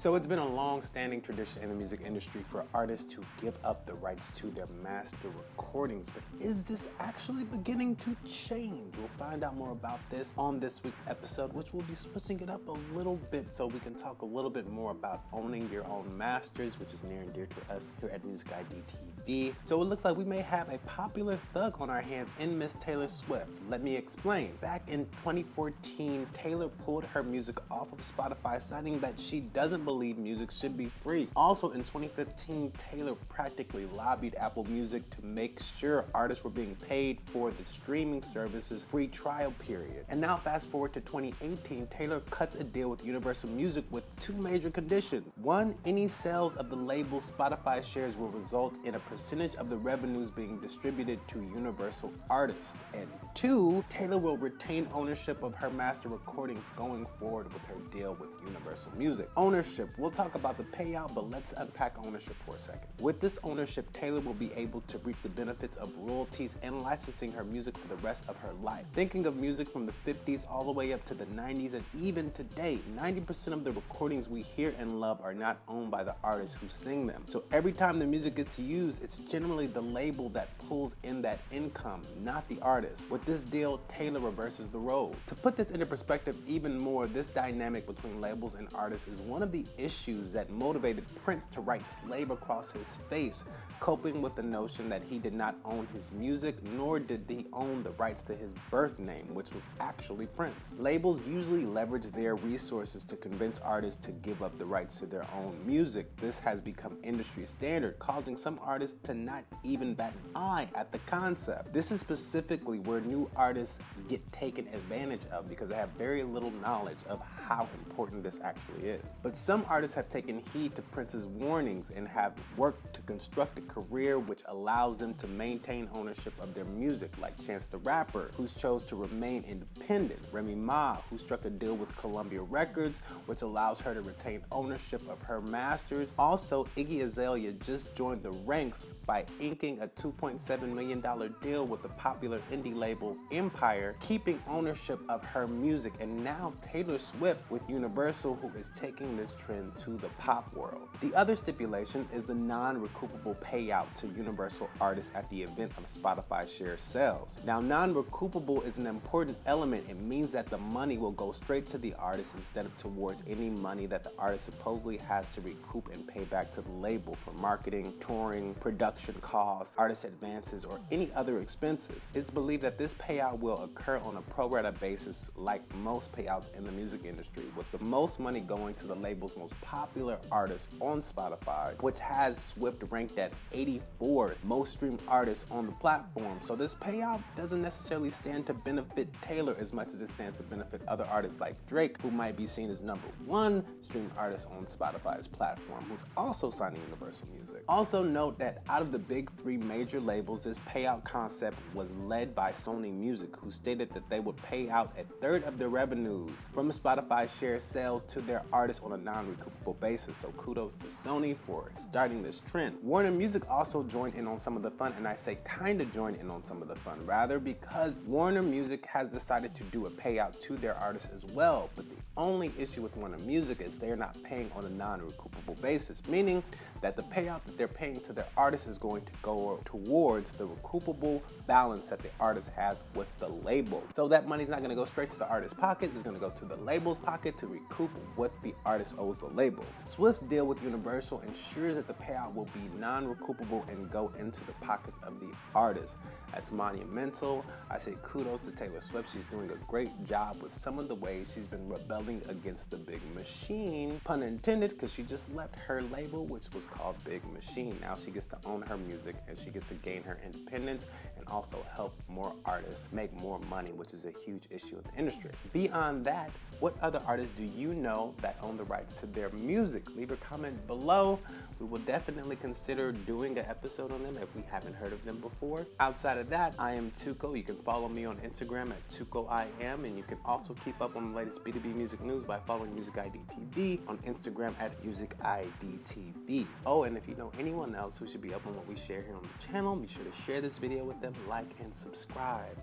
So it's been a long-standing tradition in the music industry for artists to give up the rights to their master recordings, but is this actually beginning to change? We'll find out more about this on this week's episode, which will be switching it up a little bit so we can talk a little bit more about owning your own masters, which is near and dear to us here at MUSIK DTV. So it looks like we may have a popular thug on our hands in Miss Taylor Swift. Let me explain. Back in 2014, Taylor pulled her music off of Spotify, citing that she doesn't believe music should be free. Also in 2015, Taylor practically lobbied Apple Music to make sure artists were being paid for the streaming service's free trial period. And now fast forward to 2018, Taylor cuts a deal with Universal Music with two major conditions. One, any sales of the label Spotify shares will result in a percentage of the revenues being distributed to Universal artists. And two, Taylor will retain ownership of her master recordings going forward with her deal with Universal Music. Ownership, we'll talk about the payout, but let's unpack ownership for a second. With this ownership, Taylor will be able to reap the benefits of royalties and licensing her music for the rest of her life. Thinking of music from the 50s all the way up to the 90s and even today, 90% of the recordings we hear and love are not owned by the artists who sing them. So every time the music gets used, it's generally the label that pulls in that income, not the artist. With this deal, Taylor reverses the roles. To put this into perspective even more, this dynamic between labels and artists is one of the issues that motivated Prince to write "Slave Across His Face," coping with the notion that he did not own his music, nor did he own the rights to his birth name, which was actually Prince. Labels usually leverage their resources to convince artists to give up the rights to their own music. This has become industry standard, causing some artists to not even bat an eye at the concept. This is specifically where new artists get taken advantage of because they have very little knowledge of how important this actually is. But some artists have taken heed to Prince's warnings and have worked to construct a career which allows them to maintain ownership of their music, like Chance the Rapper, who chose to remain independent, Remy Ma, who struck a deal with Columbia Records, which allows her to retain ownership of her masters. Also, Iggy Azalea just joined the ranks by inking a $2.7 million deal with the popular indie label Empire, keeping ownership of her music. And now Taylor Swift with Universal, who is taking this trend to the pop world. The other stipulation is the non-recoupable payout to Universal artists at the event of Spotify share sales. Now, non-recoupable is an important element. It means that the money will go straight to the artist instead of towards any money that the artist supposedly has to recoup and pay back to the label for marketing, touring, production costs, artist advances, or any other expenses. It's believed that this payout will occur on a pro rata basis like most payouts in the music industry, with the most money going to the label's most popular artists on Spotify, which has Swift ranked at 84th most streamed artists on the platform. So this payout doesn't necessarily stand to benefit Taylor as much as it stands to benefit other artists like Drake, who might be seen as #1 streamed artist on Spotify's platform, who's also signing Universal Music. Also note that out of the big three major labels, this payout concept was led by Sony Music, who stated that they would pay out a third of their revenues from Spotify share sales to their artists on a non-recoupable basis. So kudos to Sony for starting this trend. Warner Music also joined in on some of the fun, and I say kinda joined in on some of the fun rather, because Warner Music has decided to do a payout to their artists as well. But the only issue with Warner Music is they're not paying on a non-recoupable basis, meaning that the payout that they're paying to their artists is going to go towards the recoupable balance that the artist has with the label. So that money's not gonna go straight to the artist's pocket, it's gonna go to the label's pocket to recoup what the artist owes the label. Swift's deal with Universal ensures that the payout will be non-recoupable and go into the pockets of the artist. That's monumental. I say kudos to Taylor Swift. She's doing a great job with some of the ways she's been rebelling against the big machine, pun intended, because she just left her label, which was called Big Machine. Now she gets to own her music and she gets to gain her independence and also help more artists make more money, which is a huge issue in the industry. Beyond that, what other artists do you know that own the rights to their music? Leave a comment below. We will definitely consider doing an episode on them if we haven't heard of them before. Outside of that, I am Tuko. You can follow me on Instagram at TukoIM, and you can also keep up on the latest B2B music news by following MUSIK DTV on Instagram at MUSIK DTV. Oh, and if you know anyone else who should be up on what we share here on the channel, be sure to share this video with them, like and subscribe.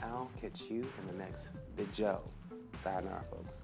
And I'll catch you in the next video. Sayonara, folks.